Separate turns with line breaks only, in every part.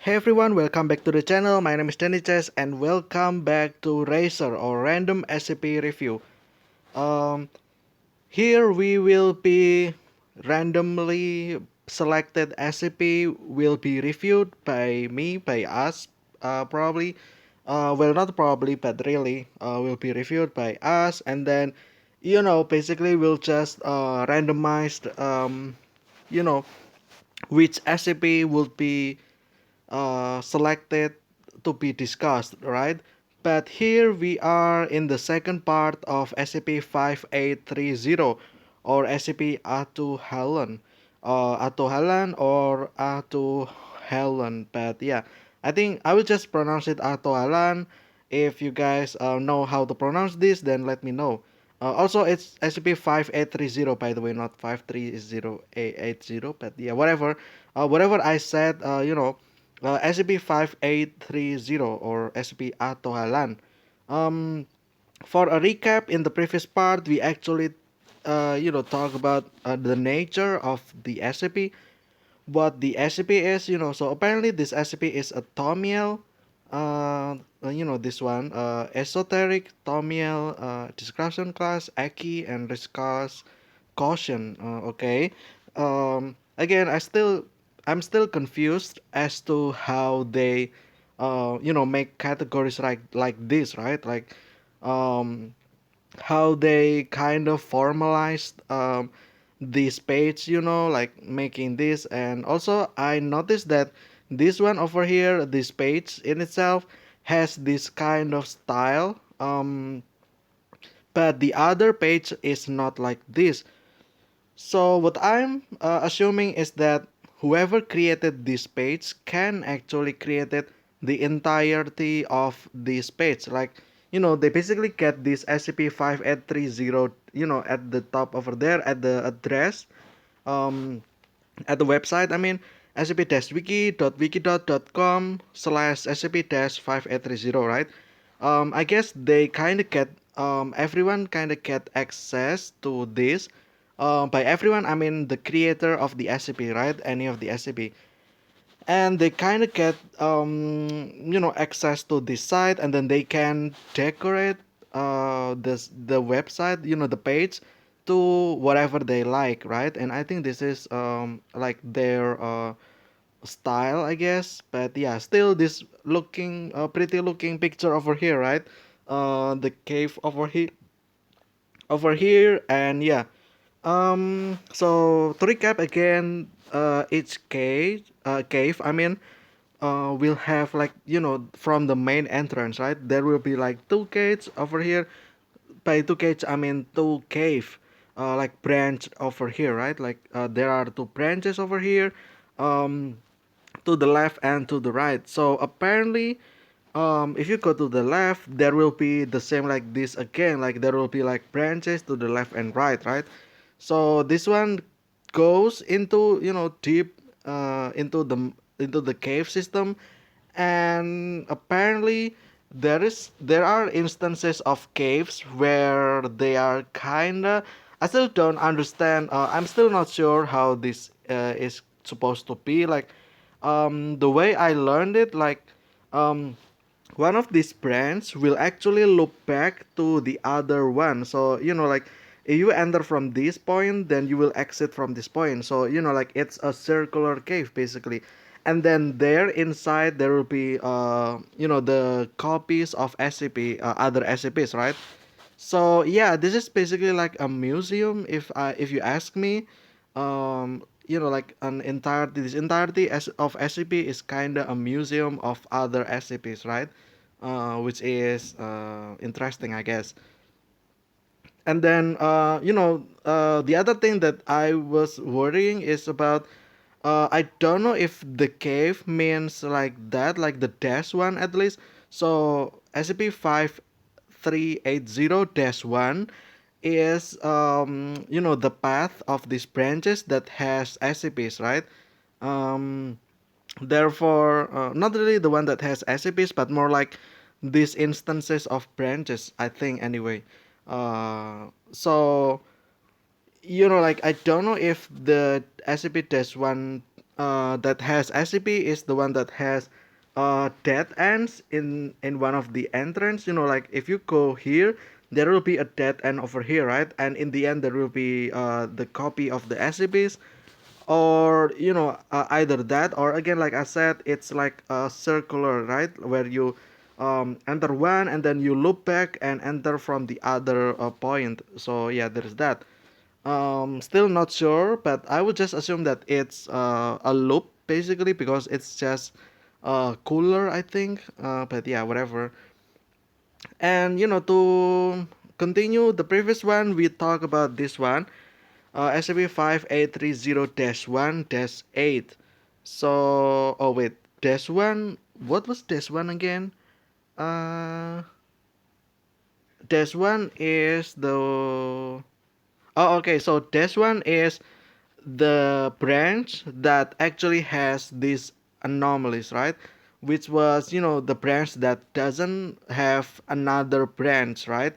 Hey everyone, welcome back to the channel. My name is Danny Chess and welcome back to Racer or Random SCP Review. Um, Here we will be randomly selected SCP will be reviewed by me, by us, probably. Well, not probably, but really, will be reviewed by us, and then, basically we'll just randomize, you know, which SCP would be selected to be discussed, right? But here we are in the second part of SCP-5830 or SCP-Ahtohallan. Ahtohallan or Ahtohallan, but yeah, I think I will just pronounce it Ahtohallan. If you guys know how to pronounce this, then let me know. Also, it's SCP-5830, by the way, not 53080, but yeah, whatever. Whatever I said, SCP-5830 or SCP Ahtohallan. Um, for a recap, in the previous part, we actually, talk about the nature of the SCP, what the SCP is, So apparently, this SCP is a Tomiel, this one, esoteric Tomiel discussion class, Aki, and discuss caution. Okay. Again, I'm still confused as to how they, make categories like this, right? Like, um, how they kind of formalized this page, like making this. And also I noticed that this one over here, this page in itself has this kind of style, but the other page is not like this. So what I'm assuming is that whoever created this page can actually created the entirety of this page. Like, they basically get this SCP-5830, at the top over there at the address, um, at the website. I mean, scp-wiki.com/scp-5830, right? I guess they kind of get everyone kind of get access to this. By everyone, I mean the creator of the SCP, right? Any of the SCP, and they kind of get access to this site, and then they can decorate the website, the page, to whatever they like, right? And I think this is like their style, I guess. But yeah, still this looking pretty looking picture over here, right? The cave over here, and yeah. So to recap again, each cave, I mean, will have, like, from the main entrance, right? There will be like two gates over here. By two gates, I mean two cave, like branch over here, right? Like there are two branches over here, um, to the left and to the right. So apparently, if you go to the left, there will be the same like this again. Like there will be like branches to the left and right, right? So this one goes into, deep into the cave system, and apparently there are instances of caves where they are kinda. I still don't understand. I'm still not sure how this is supposed to be. Like, the way I learned it, like, um, one of these brands will actually loop back to the other one. So, like, if you enter from this point, then you will exit from this point. So, like, it's a circular cave basically. And then there inside there will be the copies of SCP, other SCPs, right? So yeah, this is basically like a museum, if you ask me. Like this entirety of SCP is kind of a museum of other SCPs, right? Which is interesting, I guess. And then the other thing that I was worrying is about, I don't know if the cave means like that, like the dash one at least. So SCP-5380-1 is, the path of these branches that has SCPs, right? Um, Therefore, not really the one that has SCPs, but more like these instances of branches, I think, anyway. So, like, I don't know if the SCP-1 that has SCP is the one that has dead ends in one of the entrance. You know, like if you go here, there will be a dead end over here, right? And in the end, there will be the copy of the SCPs, or either that, or again, like I said, it's like a circular, right, where you enter one and then you loop back and enter from the other point. So yeah, there's that. Still not sure, but I would just assume that it's a loop basically, because it's just cooler, I think. But yeah, whatever. And to continue the previous one, we talk about this one, SCP-5830-1-8. So, oh wait, dash one. What was dash one again? Uh, dash one is the. Oh, okay. So dash one is the branch that actually has these anomalies, right? Which was, the branch that doesn't have another branch, right?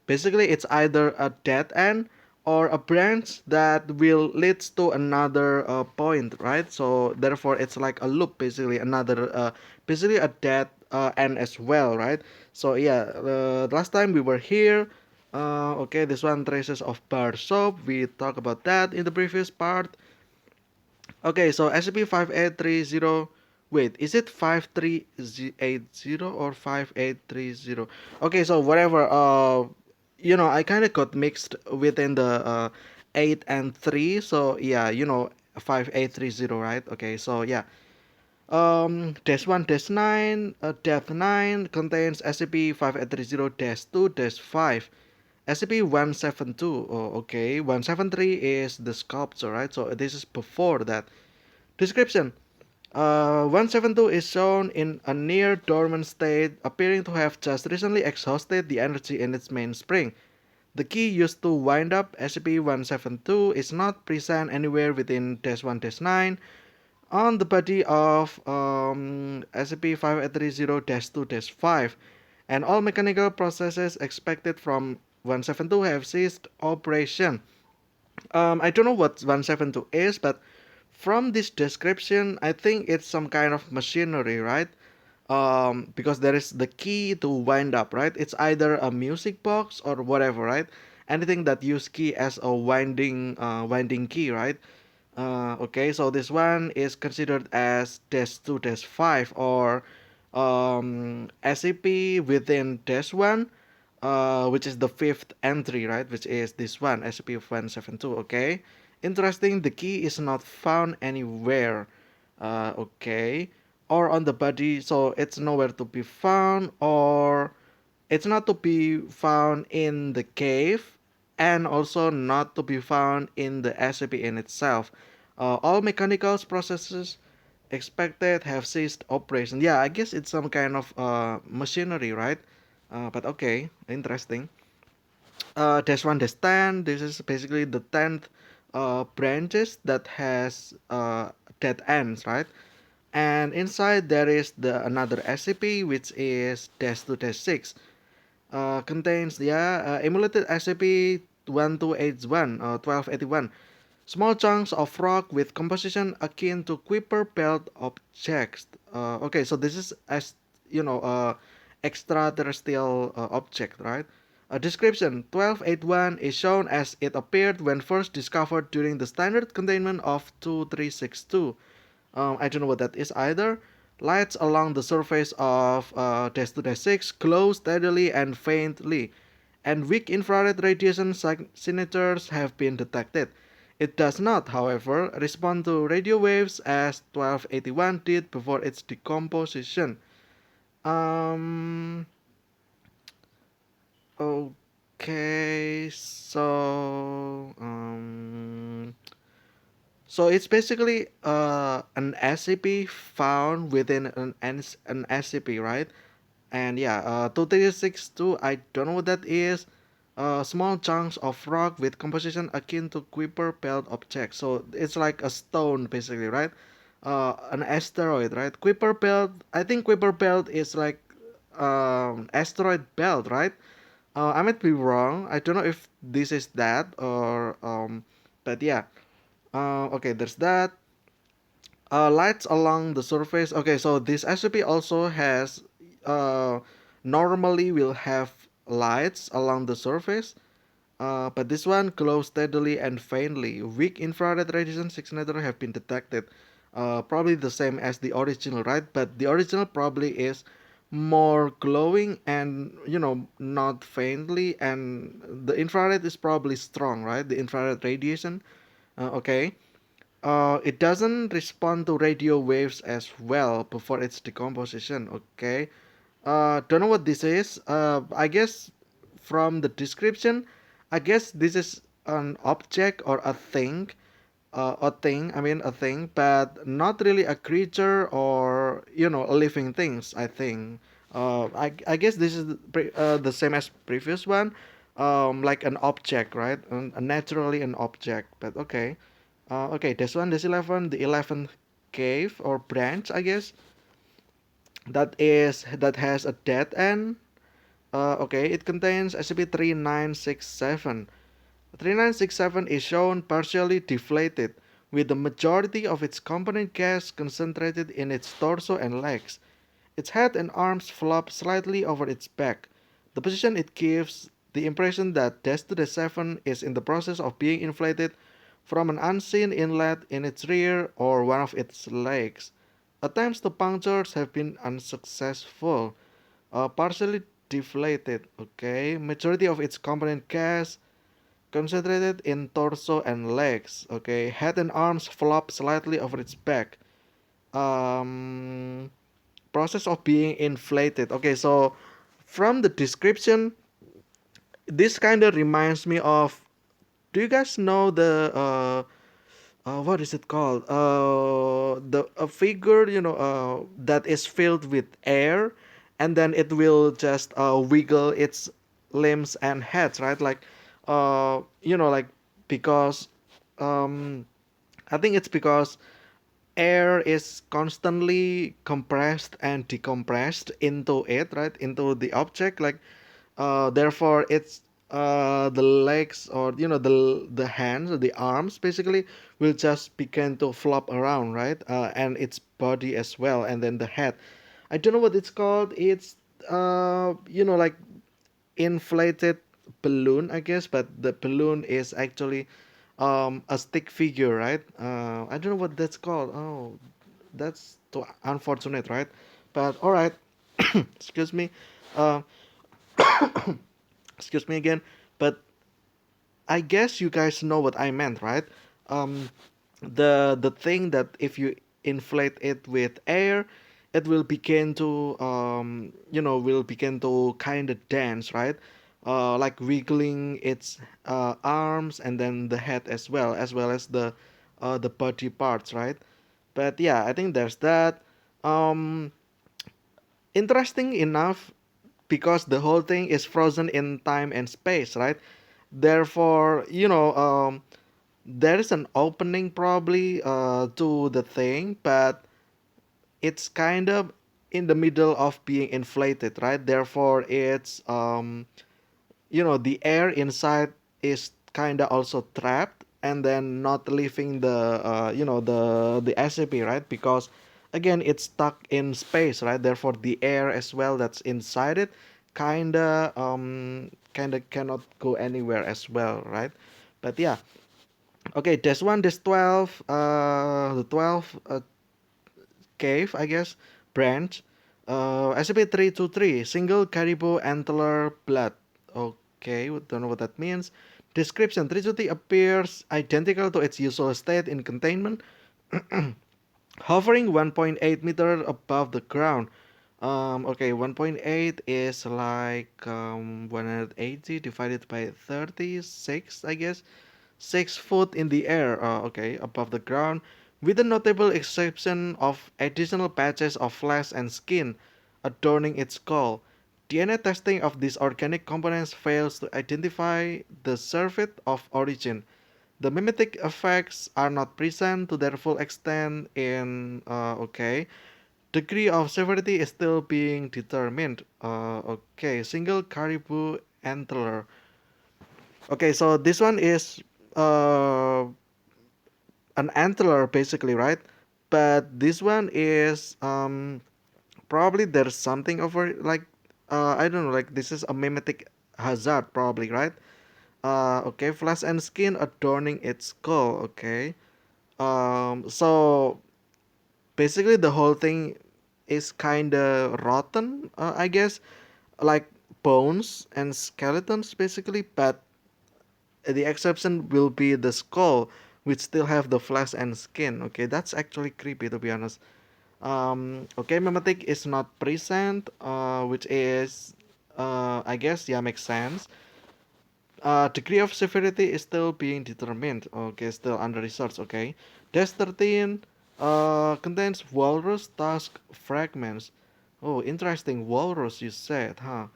Basically, it's either a dead end or a branch that will leads to another point, right? So therefore, it's like a loop, basically another, basically a dead end as well, right? So yeah, last time we were here. Okay, this one, traces of bar soap. We talked about that in the previous part. Okay, so SCP-5830. Wait, is it 5380 or 5830? Okay, so whatever. I kind of got mixed within the 8 and 3. So yeah, 5830, right? Okay, so yeah. Dash 1 dash 9, Depth 9 contains SCP-5830-2-5. SCP-172, oh, okay. 173 is the sculpture, right? So this is before that. Description: 172 is shown in a near dormant state, appearing to have just recently exhausted the energy in its mainspring. The key used to wind up SCP-172 is not present anywhere within Dash 1 Dash 9 on the body of SCP-5830-2-5, and all mechanical processes expected from 172 have ceased operation. I don't know what 172 is, but from this description, I think it's some kind of machinery, right? Because there is the key to wind up, right? It's either a music box or whatever, right? Anything that use key as a winding key, right? Okay, so this one is considered as dash 2 dash 5, or SCP within dash 1, which is the fifth entry, right? Which is this one, SCP-172. Okay, interesting. The key is not found anywhere. Okay, or on the body, so it's nowhere to be found, or it's not to be found in the cave, and also not to be found in the SCP in itself. All mechanical processes expected have ceased operation. Yeah, I guess it's some kind of machinery, right? But okay, interesting. Dash 1 dash 10, this is basically the 10th branches that has dead ends, right? And inside there is the another SCP, which is dash 2 dash 6. Contains emulated SCP-1281 or 1281. Small chunks of rock with composition akin to Kuiper belt objects. Okay, so this is as extraterrestrial object, right? A description: 1281 is shown as it appeared when first discovered during the standard containment of 2362. I don't know what that is either. Lights along the surface of dash 2 6 glow steadily and faintly, and weak infrared radiation signatures have been detected. It does not, however, respond to radio waves as 1281 did before its decomposition. Um. Okay. So it's basically an SCP found within an SCP, right? And yeah, 2362, I don't know what that is. Small chunks of rock with composition akin to Kuiper belt objects. So it's like a stone, basically, right? An asteroid, right? Kuiper belt. I think Kuiper belt is like asteroid belt, right? I might be wrong. I don't know if this is that, or but yeah. Okay, there's that. Lights along the surface. Okay, so this SCP also has uh, normally will have lights along the surface, but this one glows steadily and faintly. Weak infrared radiation signatures have been detected. Probably the same as the original, right? But the original probably is more glowing and not faintly, and the infrared is probably strong, right? The infrared radiation. Okay. It doesn't respond to radio waves as well before its decomposition. Okay. Don't know what this is. I guess from the description, I guess this is an object or a thing. A thing. I mean a thing, but not really a creature or a living things. I think. I guess this is the same as previous one. Like an object, right? Naturally an object. But okay. Okay, this one, this 11, the 11th cave or branch, I guess. That has a dead end. Okay, it contains SCP-3967. 3967 is shown partially deflated, with the majority of its component gas concentrated in its torso and legs. Its head and arms flop slightly over its back. The position it gives the impression that Death-7 is in the process of being inflated from an unseen inlet in its rear or one of its legs. Attempts to punctures have been unsuccessful. Partially deflated. Okay, majority of its component gas concentrated in torso and legs. Okay, head and arms flop slightly over its back. Um, Process of being inflated. Okay, so from the description, this kind of reminds me of. Do you guys know the what is it called? The a figure that is filled with air, and then it will just wiggle its limbs and heads, right? Like, like because I think it's because air is constantly compressed and decompressed into it, right? Into the object, like therefore it's the legs or the hands or the arms basically will just begin to flop around, right? And its body as well, and then the head. I don't know what it's called. It's like inflated balloon, I guess, but the balloon is actually a stick figure, right? I don't know what that's called. Oh, that's too unfortunate, right? But all right, excuse me, uh, excuse me again. But I guess you guys know what I meant, right? Um, the thing that if you inflate it with air, it will begin to will begin to kind of dance, right? Like wiggling its arms and then the head as well as the body parts, right? But yeah, I think there's that. Um, Interesting enough, because the whole thing is frozen in time and space, right? Therefore, there is an opening probably to the thing, but it's kind of in the middle of being inflated, right? Therefore, it's the air inside is kind of also trapped and then not leaving the the SCP, right? Because again it's stuck in space, right? Therefore the air as well that's inside it kind of cannot go anywhere as well, right? But yeah, okay, this one, this 12 the 12 cave, I guess, branch. SCP-323, single caribou antler blood. Okay, we don't know what that means. Description: 323 appears identical to its usual state in containment, hovering 1.8 meter above the ground. Okay, 1.8 is like 180 divided by 36, I guess. 6 foot in the air, okay, above the ground, with the notable exception of additional patches of flesh and skin adorning its skull. DNA testing of these organic components fails to identify the surfeit of origin. The mimetic effects are not present to their full extent in okay. Degree of severity is still being determined. Okay, single caribou antler. Okay, so this one is uh an antler basically, right? but this one is probably there's something over like I don't know, like this is a mimetic hazard probably, right? Okay, flesh and skin adorning its skull. Okay, so basically the whole thing is kind of rotten, I guess, like bones and skeletons basically, but the exception will be the skull, which still have the flesh and skin. Okay, that's actually creepy to be honest. Okay, mimetic is not present, which is, I guess, yeah, makes sense. Degree of severity is still being determined. Okay, still under research. Okay, Dash 13 contains walrus tusk fragments. Oh, interesting. Walrus, you said, huh?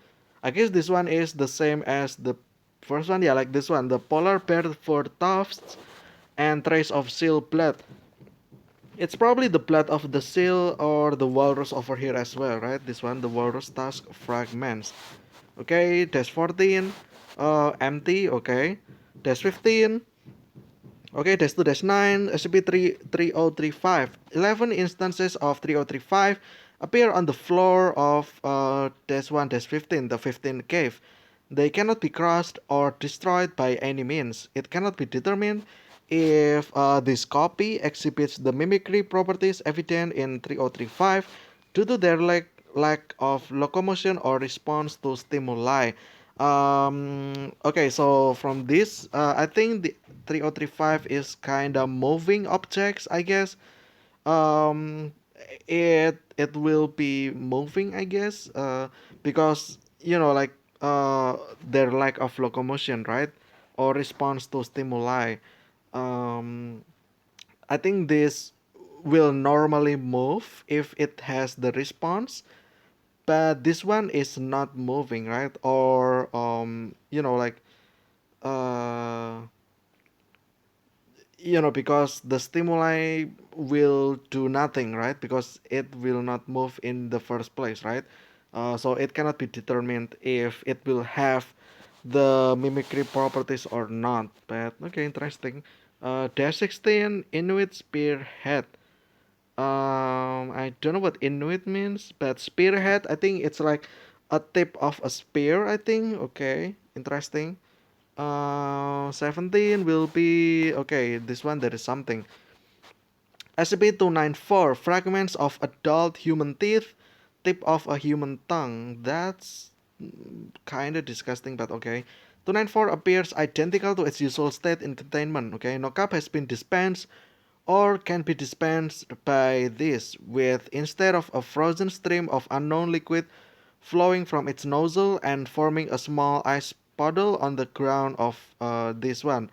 I guess this one is the same as the first one. Yeah, like this one. The polar bear for tufts and trace of seal blood. It's probably the blood of the seal or the walrus over here as well, right? This one, the walrus tusk fragments. Okay, dash 14, empty, okay. Dash 15, okay, dash 2, dash 9, SCP-3035. 11 instances of 3035 appear on the floor of dash 1, dash 15, the 15 cave. They cannot be crushed or destroyed by any means. It cannot be determined if this copy exhibits the mimicry properties evident in 3035 due to their lack of locomotion or response to stimuli. Okay, so from this, I think the 3035 is kind of moving objects, I guess. Um, it will be moving, I guess, because like their lack of locomotion, right, or response to stimuli. Um, I think this will normally move if it has the response, but this one is not moving, right? Or like uh because the stimuli will do nothing, right? Because it will not move in the first place, right? So it cannot be determined if it will have the mimicry properties or not. But okay, interesting. Dash 16 Inuit Spearhead. I don't know what Inuit means, but spearhead, I think it's like a tip of a spear, I think. Okay, interesting. 17 will be okay. This one there is something. SCP-294 fragments of adult human teeth, tip of a human tongue. That's kind of disgusting, but okay. 294 appears identical to its usual state in containment. Okay, no cup has been dispensed or can be dispensed by this, with instead of a frozen stream of unknown liquid flowing from its nozzle and forming a small ice puddle on the ground of this one.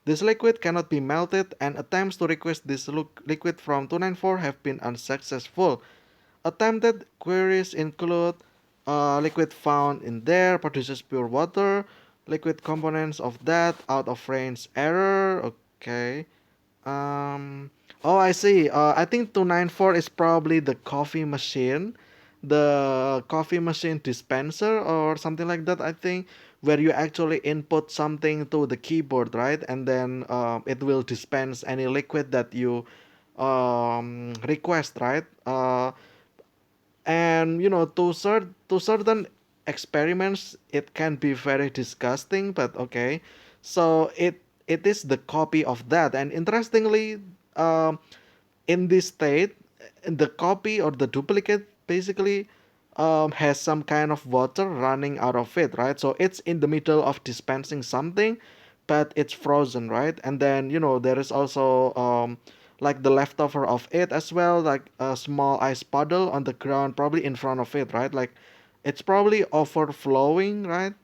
This liquid cannot be melted, and attempts to request this liquid from 294 have been unsuccessful. Attempted queries include liquid found in there produces pure water, liquid components of that out of range error. Okay. Um, oh, I see. I think 294 is probably the coffee machine dispenser or something like that. I think where you actually input something to the keyboard, right? And then it will dispense any liquid that you request, right? And to certain experiments it can be very disgusting, but okay. So it is the copy of that, and interestingly, um, in this state, the copy or the duplicate basically has some kind of water running out of it, right? So it's in the middle of dispensing something, but it's frozen, right? And then there is also like the leftover of it as well, like a small ice puddle on the ground, probably in front of it, right? Like it's probably overflowing, right?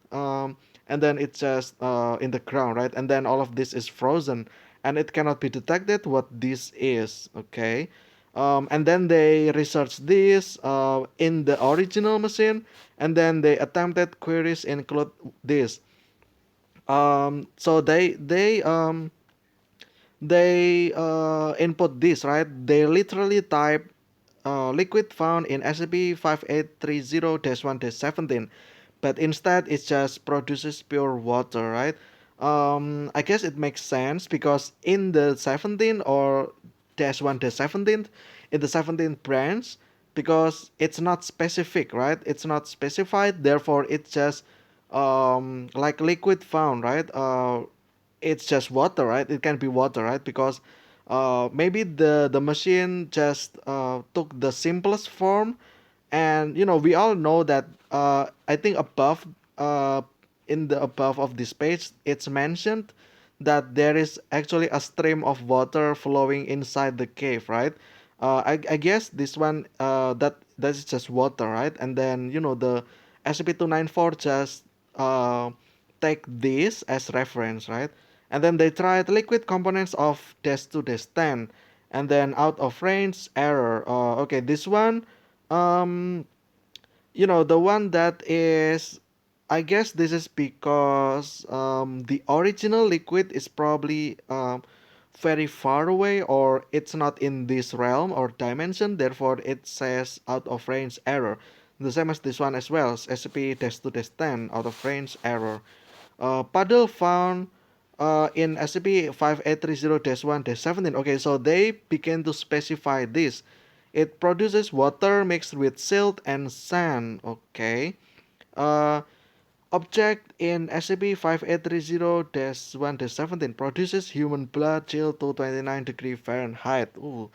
And then it's just in the ground, right? And then all of this is frozen, and it cannot be detected what this is. Okay. And then they researched this in the original machine, and then they attempted queries include this. So they input this, right? They literally type liquid found in SCP-5830-1-17, but instead it just produces pure water, right? I guess it makes sense because in the 17 or -1-17 in the 17th branch because it's not specific, right? It's not specified, therefore it's just like liquid found, right? It's just water, right? It can be water, right? Because maybe the machine just took the simplest form, and we all know that I think above uh, in the above of this page it's mentioned that there is actually a stream of water flowing inside the cave, right? I guess this one that is just water, right? And then the SCP-294 just uh, take this as reference, right? And then they tried liquid components of dash 2 dash 10, and then out of range error. Okay, this one, um, the one that is, I guess this is because the original liquid is probably very far away, or it's not in this realm or dimension, therefore it says out of range error. The same as this one as well, SCP-2-10, out of range error. Puddle found in SCP-5830-1-17. Okay, so they began to specify this. It produces water mixed with silt and sand. Okay. Uh, Object in SCP-5830-1-17 produces human blood chilled to 29 degree Fahrenheit. Ooh.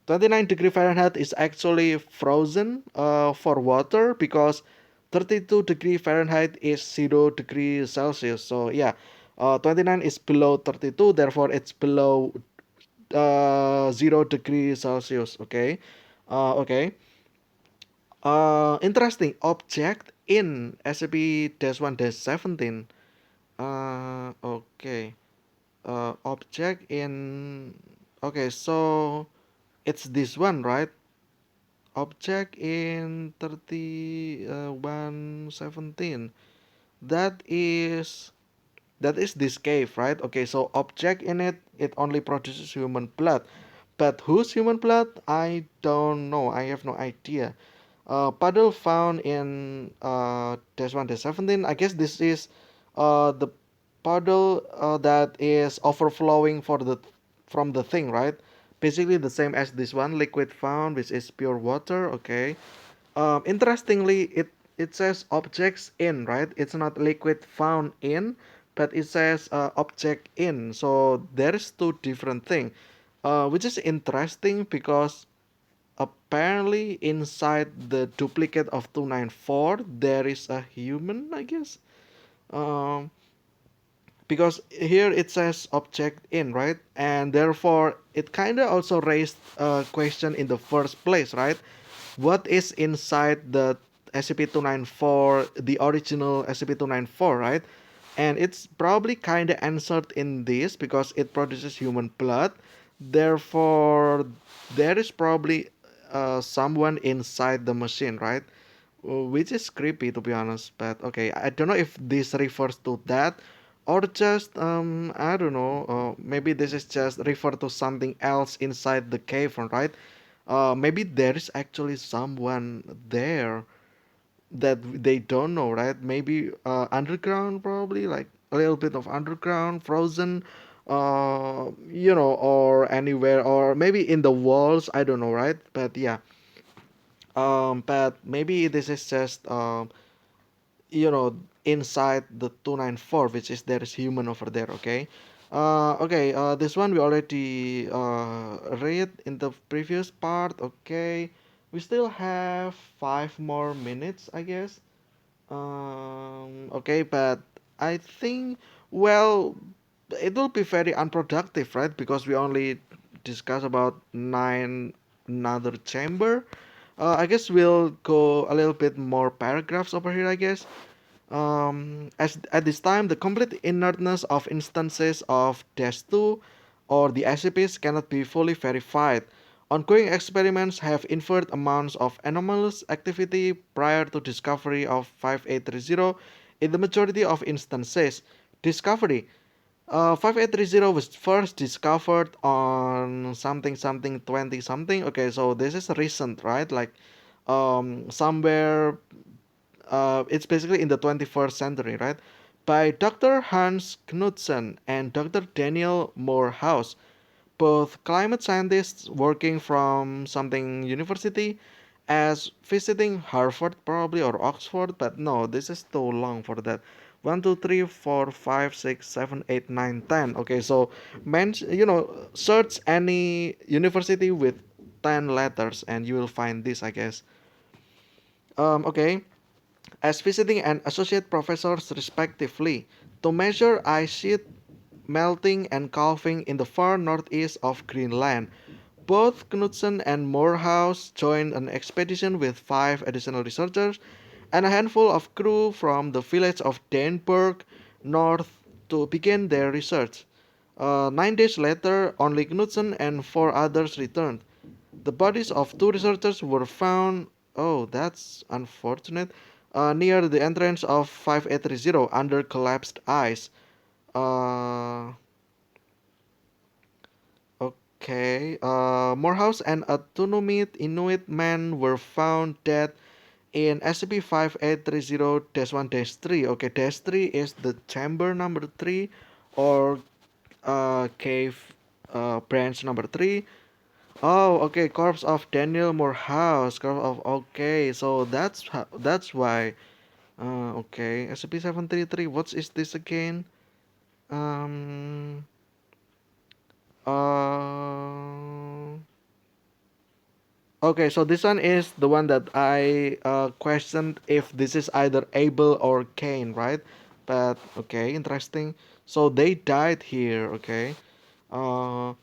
29 degree Fahrenheit is actually frozen for water because 32 degree Fahrenheit is 0 degree Celsius. So yeah, 29 is below 32, therefore it's below 0 degree Celsius. Okay. Okay. Interesting object in SCP-1-17. Okay. Object in. Okay, so it's this one, right? Object in 3117. That is that is this cave, right? Okay, so object in it only produces human blood. But whose human blood? I don't know. I have no idea. Puddle found in dash 1 dash 17. I guess this is the puddle that is overflowing from the thing, right? Basically the same as this one, liquid found, which is pure water. Okay. Interestingly, it says objects in, right? It's not liquid found in, but it says object in. So there is two different thing, which is interesting because apparently inside the duplicate of 294 there is a human, I guess. Um, because here it says object in, right? And therefore it kind of also raised a question in the first place, right? What is inside the SCP-294, the original SCP-294, right? And it's probably kind of answered in this because it produces human blood. Therefore there is probably someone inside the machine, right? Which is creepy to be honest. But okay, I don't know if this refers to that or just I don't know. Maybe this is just refer to something else inside the cave, right? Maybe there is actually someone there that they don't know, right? Maybe underground, probably like a little bit of underground, frozen, or anywhere, or maybe in the walls. I don't know, right? But yeah, but maybe this is just you know inside the 294, which is there is human over there. Okay. Okay, this one we already read in the previous part. Okay, we still have 5 more minutes, I guess. Okay, but I think, well, it will be very unproductive, right? Because we only discuss about nine another chamber. I guess we'll go a little bit more paragraphs over here, I guess. As at this time, the complete inertness of instances of DES2 or the SCPs cannot be fully verified. Ongoing experiments have inferred amounts of anomalous activity prior to discovery of 5830 in the majority of instances. Discovery 5830 was first discovered on something something 20 something. Okay, so this is recent, right? Like somewhere it's basically in the 21st century, right? By Dr. Hans Knudsen and Dr. Daniel Morehouse. both climate scientists working from something university as visiting Harvard probably or Oxford, but no, this is too long for that. 1, 2, 3, 4, 5, 6, 7, 8, 9, 10. Okay, so search any university with 10 letters and you will find this, I guess. Okay, as visiting and associate professors respectively to measure ice sheet melting and calving in the far northeast of Greenland. Both Knudsen and Morehouse joined an expedition with 5 additional researchers and a handful of crew from the village of Daneburg north to begin their research. 9 days later, only Knudsen and 4 others returned. The bodies of 2 researchers were found, oh, that's unfortunate, near the entrance of 5830 under collapsed ice. Uh, okay. Morehouse and a Tunumit Inuit man were found dead in SCP-5830-1-3. Okay, dash 3 is the chamber number 3 or cave branch number 3. Oh, okay. Corpse of Daniel Morehouse. Corpse of okay. So that's why. Okay. SCP-733. What is this again? Um. Uh. Okay. So this one is the one that I questioned if this is either Abel or Cain, right? But okay, interesting. So they died here. Okay. Uh.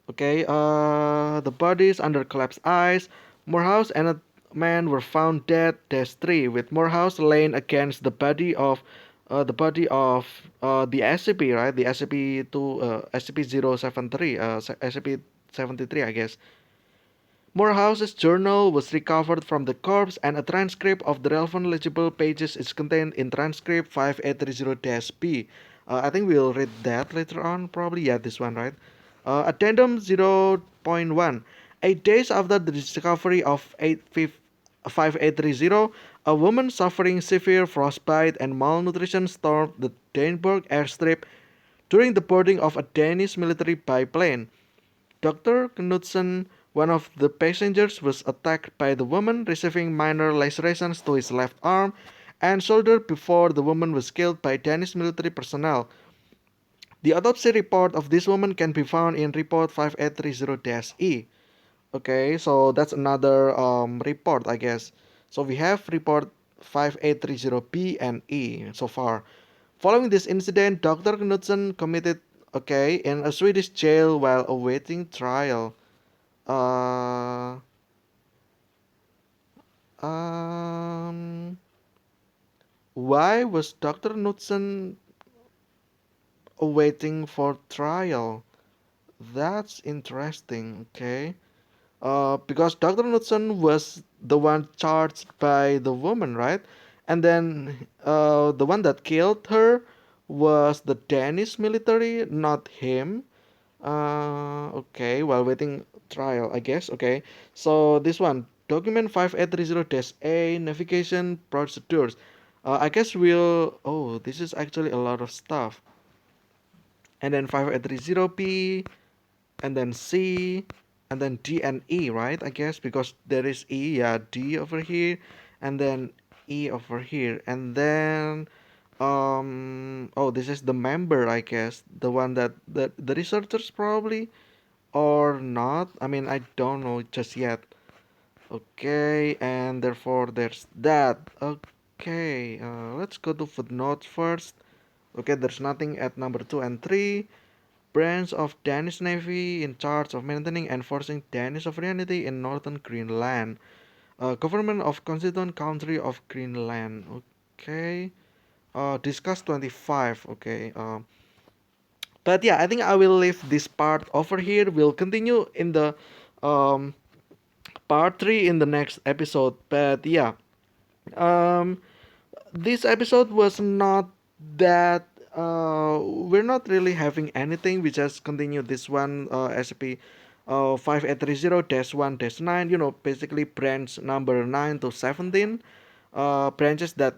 Okay, the bodies under collapsed ice. Morehouse and a man were found dead. Dash 3, with Morehouse laying against the SCP, right? The SCP two SCP-073, SCP-73, I guess. Morehouse's journal was recovered from the corpse, and a transcript of the relevant legible pages is contained in transcript 5830-B. I think we'll read that later on, probably. Yeah, this one, right? Addendum 0.1. 8 days after the discovery of 5830, a woman suffering severe frostbite and malnutrition stormed the Daneburg airstrip during the boarding of a Danish military biplane. Dr. Knudsen, one of the passengers, was attacked by the woman, receiving minor lacerations to his left arm and shoulder before the woman was killed by Danish military personnel. The autopsy report of this woman can be found in report 5830-E. Okay, so that's another report, I guess. So we have report 5830-B and E so far. Following this incident, Dr. Knudsen committed, okay, in a Swedish jail while awaiting trial. Uh, um, why was Dr. Knudsen awaiting for trial? That's interesting, okay. Because Dr. Knudsen was the one charged by the woman, right? And then the one that killed her was the Danish military, not him. Okay, while waiting trial, I guess. Okay, so this one, document 5830-A, navigation procedures. I guess we'll. Oh, this is actually a lot of stuff. And then 5830-B, and then C, and then D and E, right? I guess because there is E, yeah, D over here, and then E over here, and then oh, this is the member, I guess, the one that the researchers probably or not. I mean, I don't know just yet. Okay, and therefore there's that. Okay, let's go to footnotes first. Okay, there's nothing at number 2 and 3. Branch of Danish Navy in charge of maintaining and enforcing Danish sovereignty in northern Greenland. Government of Constituent Country of Greenland. Okay. Discuss 25. Okay. But yeah, I think I will leave this part over here. We'll continue in the um, part 3 in the next episode. But yeah, um, this episode was not that we're not really having anything. We just continue this one SCP 5830-1-9, basically branch number 9 to 17, branches that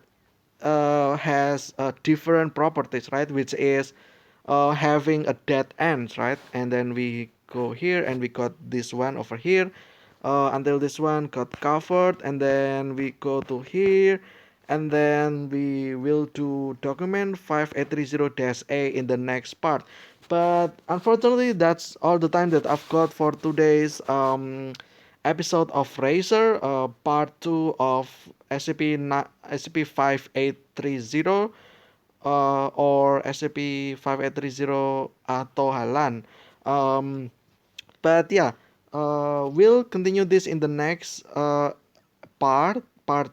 has different properties, right? Which is having a dead end, right? And then we go here and we got this one over here until this one got covered, and then we go to here, and then we will do document 5830-A in the next part. But unfortunately, that's all the time that I've got for today's episode of Racer, part 2 of SCP-5830, or SCP-5830 Ahtohallan. Um, but yeah, we'll continue this in the next part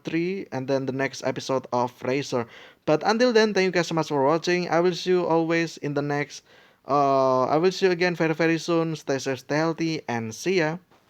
3, and then the next episode of Racer. But until then, thank you guys so much for watching. I will see you always in the next. I will see you again very very soon. Stay safe, stay healthy, and see ya.